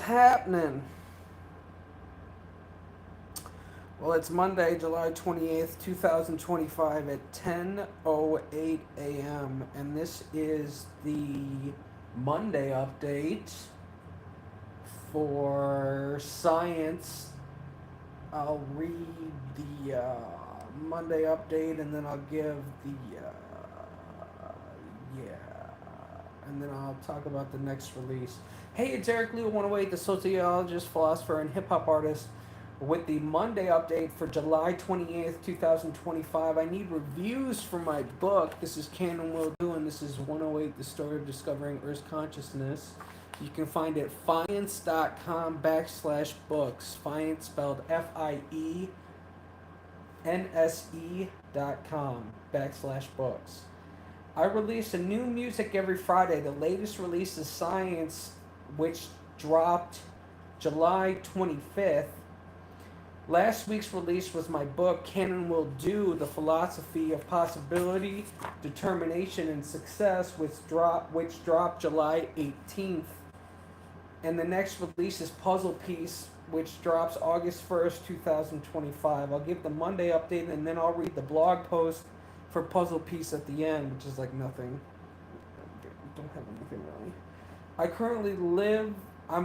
happening? Well, it's Monday, July 28th, 2025 at 10:08 a.m. and this is the Monday update for science. I'll read the Monday update and then I'll give the and then I'll talk about the next release. Hey, it's Eric Leo 108, the sociologist, philosopher, and hip hop artist, with the Monday update for July 28th, 2025. I need reviews for my book. This is Canon Will Do, and this is 108, the story of discovering Earth's consciousness. You can find it fience.com/books. Fience spelled FIENSE.com/books. I release a new music every Friday. The latest release is Science, which dropped July 25th. Last week's release was my book, Canon Will Do, The Philosophy of Possibility, Determination, and Success, which dropped July 18th. And the next release is Puzzle Piece, which drops August 1st, 2025. I'll give the Monday update, and then I'll read the blog post for Puzzle Piece at the end, which is like nothing. Don't have anything really. I'm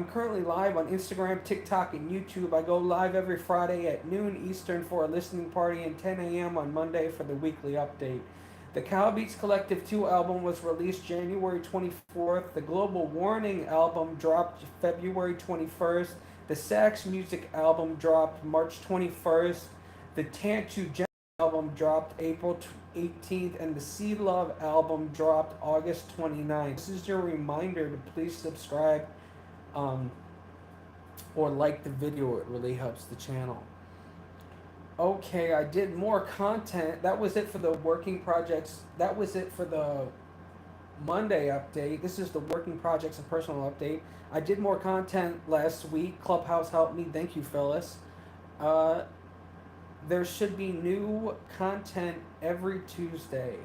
currently live on Instagram, TikTok, and YouTube. I go live every Friday at noon Eastern for a listening party and 10 a.m. on Monday for the weekly update. The Cowbeats Collective 2 album was released January 24th. The Global Warning album dropped February 21st. The Sax Music album dropped March 21st. The Tantu Gems album dropped April 18th. And the Sea Love album dropped August 29th. This is your reminder to please subscribe or like the video. It really helps the channel. Okay, I did more content. That was it for the working projects. That was it for the Monday update. This is the working projects and personal update. I did more content last week. Clubhouse helped me. Thank you, Phyllis. There should be new content every Tuesday.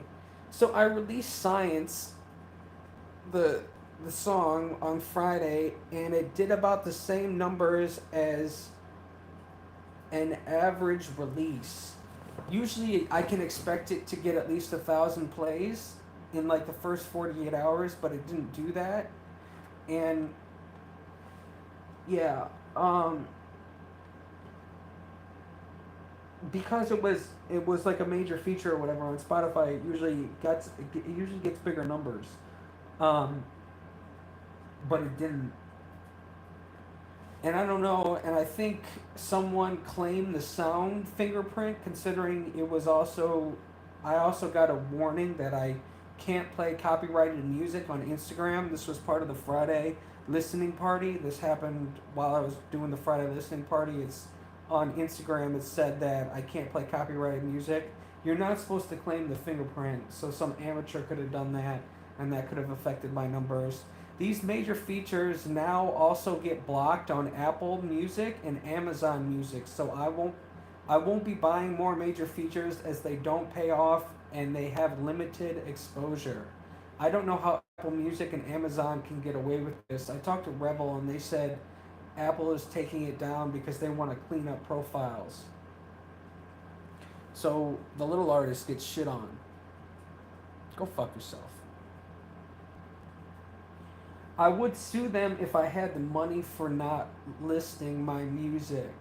So I released Science, the song, on Friday, and it did about the same numbers as an average release. Usually I can expect it to get at least 1,000 plays in like the first 48 hours, but it didn't do that. And yeah, because it was like a major feature or whatever on Spotify, it usually gets bigger numbers. But it didn't. And I don't know, and I think someone claimed the sound fingerprint, considering it was I also got a warning that I can't play copyrighted music on Instagram. This was part of the Friday listening party. This happened while I was doing the Friday listening party. It's on Instagram. It said that I can't play copyrighted music. You're not supposed to claim the fingerprint, so some amateur could have done that, and that could have affected my numbers. These major features now also get blocked on Apple Music and Amazon Music, so I won't be buying more major features as they don't pay off and they have limited exposure. I don't know how Apple Music and Amazon can get away with this. I talked to Rebel and they said Apple is taking it down because they want to clean up profiles. So the little artist gets shit on. Go fuck yourself. I would sue them if I had the money for not listing my music.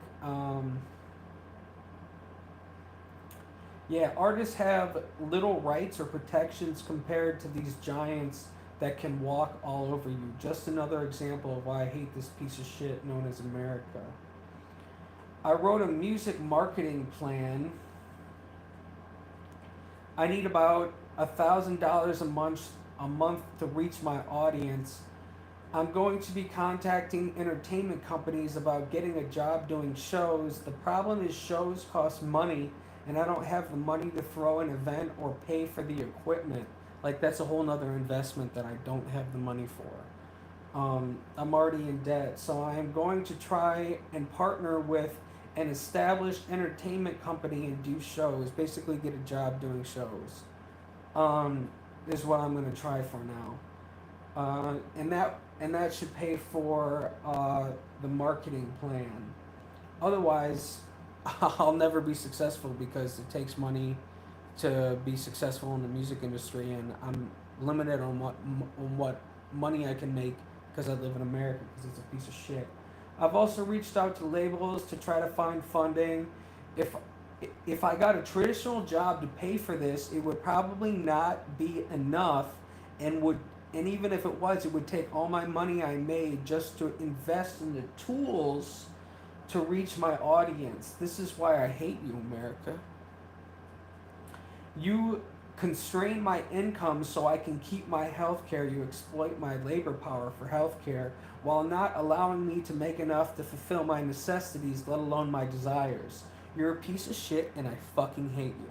Yeah, artists have little rights or protections compared to these giants that can walk all over you. Just another example of why I hate this piece of shit known as America. I wrote a music marketing plan. I need about $1,000 a month to reach my audience. I'm going to be contacting entertainment companies about getting a job doing shows. The problem is shows cost money, and I don't have the money to throw an event or pay for the equipment. Like, that's a whole nother investment that I don't have the money for. I'm already in debt, so I am going to try and partner with an established entertainment company and do shows. Basically get a job doing shows. Is what I'm going to try for now. And that should pay for the marketing plan. Otherwise, I'll never be successful because it takes money to be successful in the music industry, and I'm limited on what money I can make because I live in America because it's a piece of shit. I've also reached out to labels to try to find funding. If if I got a traditional job to pay for this, it would probably not be enough, and would and even if it was, it would take all my money I made just to invest in the tools to reach my audience. This is why I hate you, America. You constrain my income so I can keep my health care. You exploit my labor power for health care while not allowing me to make enough to fulfill my necessities, let alone my desires. You're a piece of shit and I fucking hate you.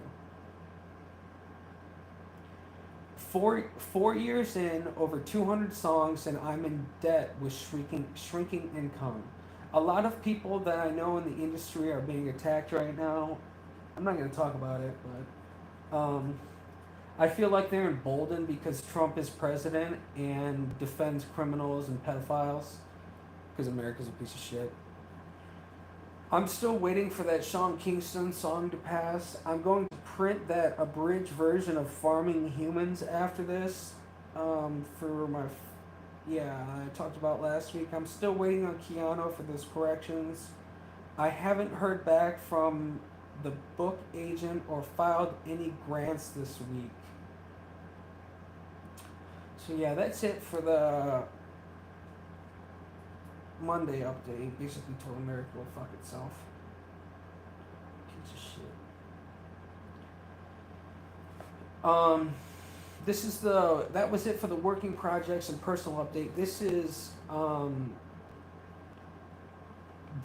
4 years in, over 200 songs, and I'm in debt with shrinking income. A lot of people that I know in the industry are being attacked right now. I'm not going to talk about it, but I feel like they're emboldened because Trump is president and defends criminals and pedophiles because America's a piece of shit. I'm still waiting for that Sean Kingston song to pass. I'm going to print that abridged version of Farming Humans after this for my. Yeah, I talked about last week. I'm still waiting on Keanu for those corrections. I haven't heard back from the book agent or filed any grants this week. So yeah, that's it for the Monday update. Basically told America to go fuck itself. Piece of shit. That was it for the working projects and personal update. This is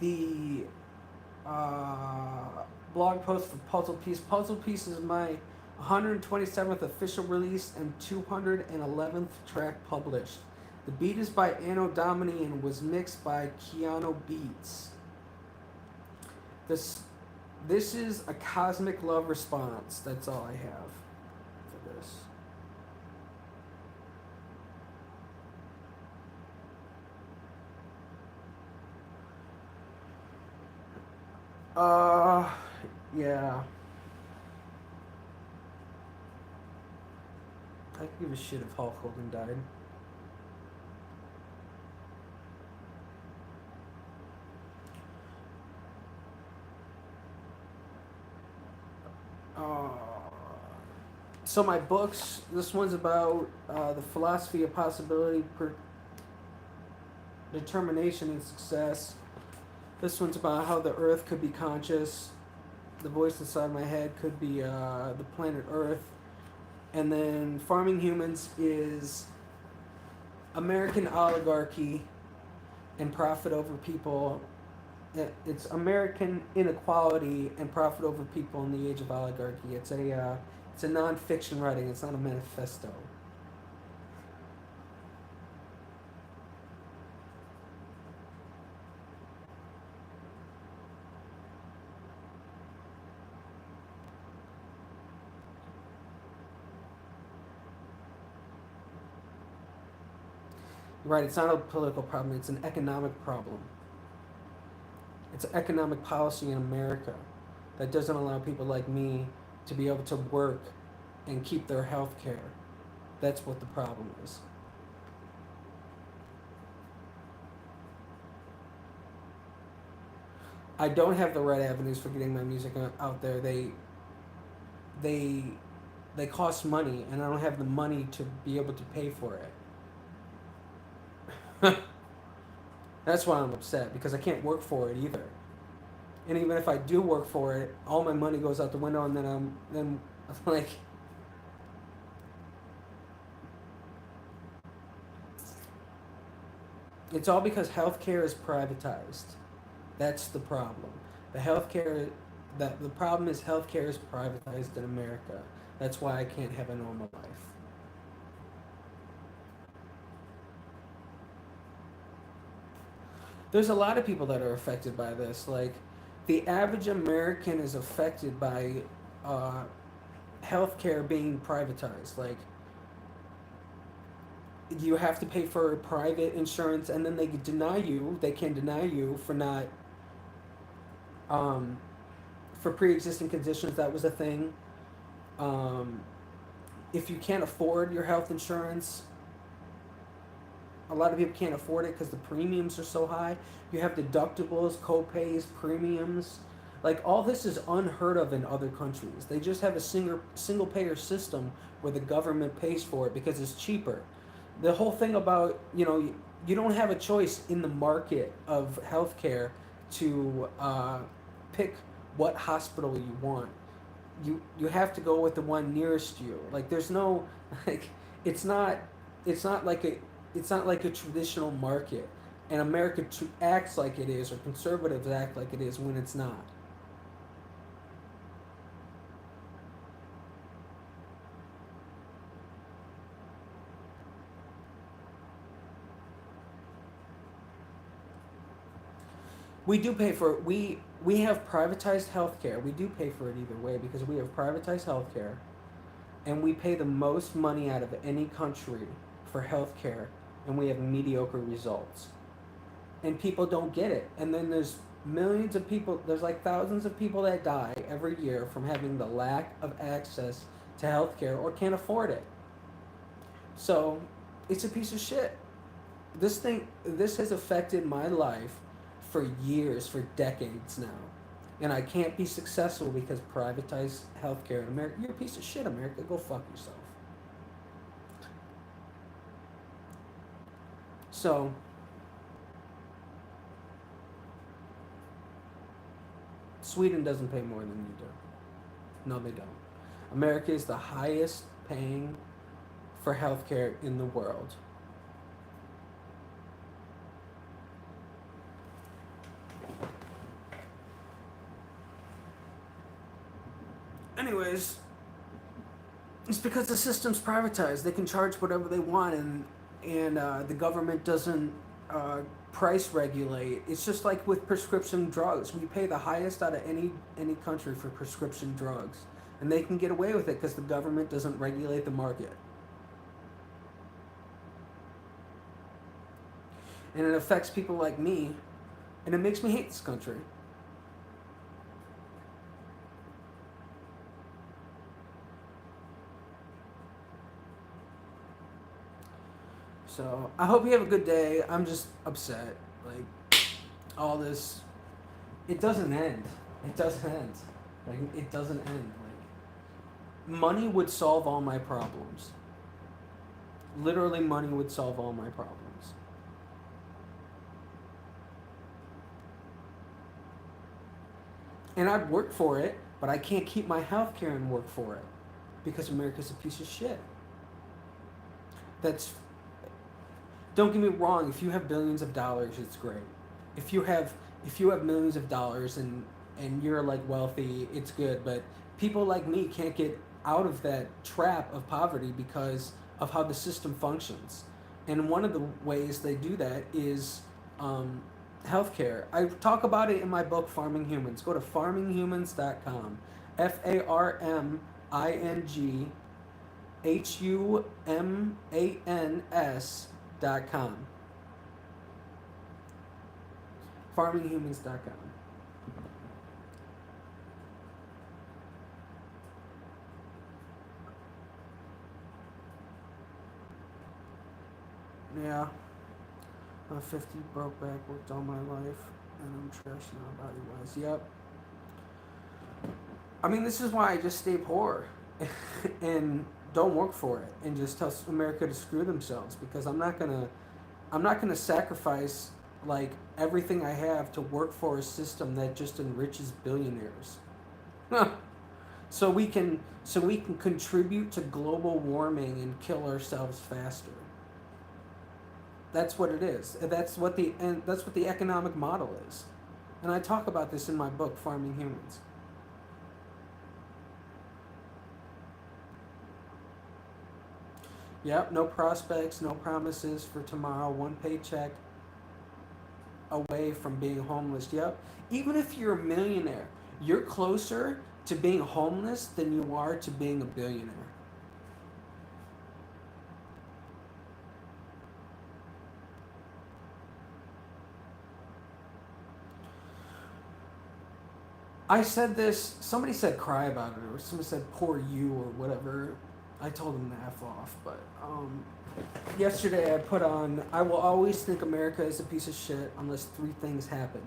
the blog post for Puzzle Piece. Puzzle Piece is my 127th official release and 211th track published. The beat is by Anno Domini and was mixed by Keanu Beats. This is a cosmic love response. That's all I have for this. Yeah. I could give a shit if Hulk Hogan died. So my books, this one's about the philosophy of possibility, determination, and success. This one's about how the earth could be conscious. The voice inside my head could be the planet Earth. And then Farming Humans is American oligarchy and profit over people. It's American inequality and profit over people in the age of oligarchy. It's a non-fiction writing. It's not a manifesto. Right, it's not a political problem, it's an economic problem. It's an economic policy in America that doesn't allow people like me to be able to work and keep their health care. That's what the problem is. I don't have the right avenues for getting my music out there. They they cost money, and I don't have the money to be able to pay for it. That's why I'm upset, because I can't work for it either. And even if I do work for it, all my money goes out the window, and then like, it's all because healthcare is privatized. That's the problem. The healthcare that the problem is healthcare is privatized in America. That's why I can't have a normal life. There's a lot of people that are affected by this. Like, the average American is affected by healthcare being privatized. Like, You have to pay for private insurance, and then they deny you. They can deny you for not um, for pre-existing conditions. That was a thing. Um, if you can't afford your health insurance, a lot of people can't afford it because the premiums are so high. You have deductibles, co-pays, premiums. Like all this is unheard of in other countries. They just have a single payer system where the government pays for it because it's cheaper. The whole thing about, you don't have a choice in the market of healthcare to pick what hospital you want. You have to go with the one nearest you. Like there's no like it's not it's not like a it's not like a traditional market. And America acts like it is, or conservatives act like it is when it's not. We do pay for it. We have privatized healthcare. We do pay for it either way because we have privatized healthcare, and we pay the most money out of any country for healthcare, and we have mediocre results. And people don't get it. And then there's millions of people. There's like thousands of people that die every year from having the lack of access to healthcare or can't afford it. So, it's a piece of shit. This has affected my life for years, for decades now. And I can't be successful because privatized healthcare in America. You're a piece of shit, America. Go fuck yourself. So, Sweden doesn't pay more than you do. No, they don't. America is the highest paying for healthcare in the world. Anyways, it's because the system's privatized. They can charge whatever they want, and the government doesn't price regulate. It's just like with prescription drugs. We pay the highest out of any country for prescription drugs, and they can get away with it because the government doesn't regulate the market. And it affects people like me, and it makes me hate this country. So I hope you have a good day. I'm just upset. Like all this, it doesn't end. It doesn't end. Like it doesn't end. Like money would solve all my problems. Literally, money would solve all my problems. And I'd work for it, but I can't keep my health care and work for it because America's a piece of shit. That's Don't get me wrong. If you have billions of dollars, it's great. If you have if you have millions of dollars and you're like wealthy, it's good. But people like me can't get out of that trap of poverty because of how the system functions. And one of the ways they do that is healthcare. I talk about it in my book, Farming Humans. Go to farminghumans.com. FarmingHumans.com. Farminghumans.com. Yeah. I'm 50, broke back, worked all my life, and I'm trash now body wise. Yep. I mean, this is why I just stay poor and don't work for it and just tell America to screw themselves because I'm not gonna sacrifice like everything I have to work for a system that just enriches billionaires. So we can contribute to global warming and kill ourselves faster. That's what it is. That's what the economic model is. And I talk about this in my book, Farming Humans. Yep, no prospects, no promises for tomorrow, one paycheck away from being homeless. Yep. Even if you're a millionaire, you're closer to being homeless than you are to being a billionaire. I said this. Somebody said cry about it, or somebody said poor you, or whatever. I told them to f off. But yesterday I put on. I will always think America is a piece of shit unless three things happen.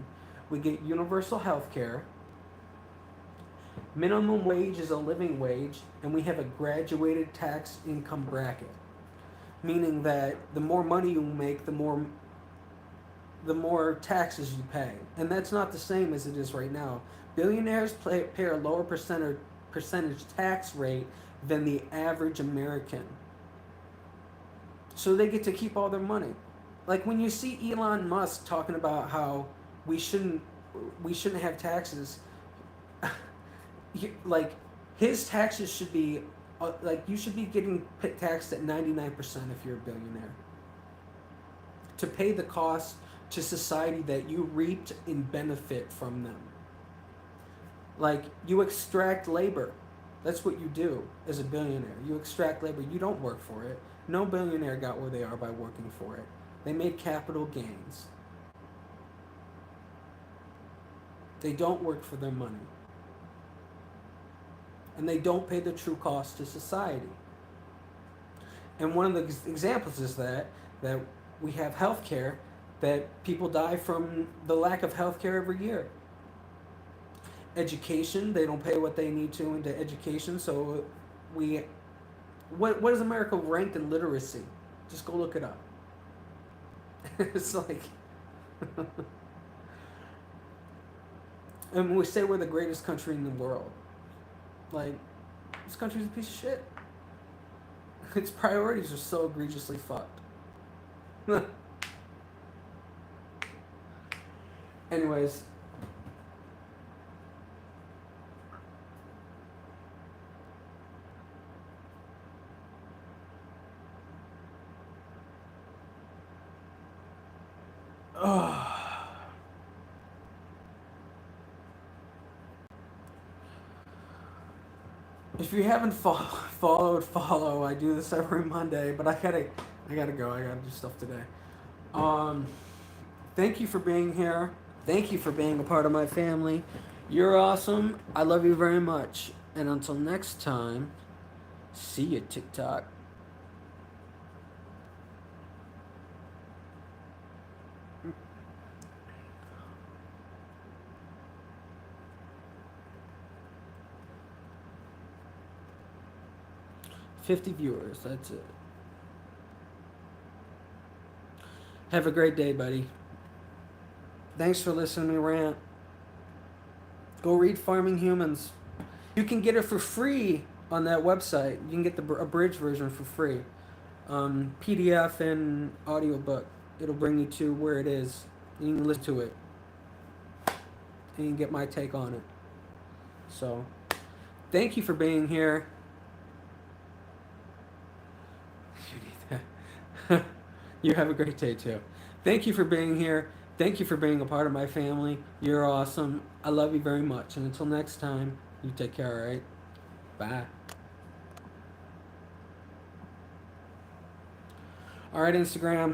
We get universal health care. Minimum wage is a living wage, and we have a graduated tax income bracket, meaning that the more money you make, the more taxes you pay, and that's not the same as it is right now. Billionaires pay a lower percentage tax rate than the average American, so they get to keep all their money. Like when you see Elon Musk talking about how we shouldn't we shouldn't have taxes, like his taxes should be like you should be getting taxed at 99% if you're a billionaire to pay the cost to society that you reaped in benefit from them. Like you extract labor. That's what you do as a billionaire. You extract labor. You don't work for it. No billionaire got where they are by working for it. They made capital gains. They don't work for their money. And they don't pay the true cost to society. And one of the examples is that we have health care, that people die from the lack of health care every year. Education, they don't pay what they need to into education, so what is America ranked in literacy? Just go look it up. It's like and we say we're the greatest country in the world. Like, this country's a piece of shit. Its priorities are so egregiously fucked. Anyways. If you haven't followed, follow. I do this every Monday, but I gotta go. I gotta do stuff today. Thank you for being here. Thank you for being a part of my family. You're awesome. I love you very much. And until next time, see you, TikTok. $50 viewers, that's it. Have a great day, buddy. Thanks for listening to me rant. Go read Farming Humans. You can get it for free on that website. You can get the abridged version for free. PDF and audiobook. It'll bring you to where it is. You can listen to it. And you can get my take on it. So, thank you for being here. You have a great day too. Thank you for being here. Thank you for being a part of my family. You're awesome. I love you very much. And until next time, you take care, alright? Bye. Alright, Instagram.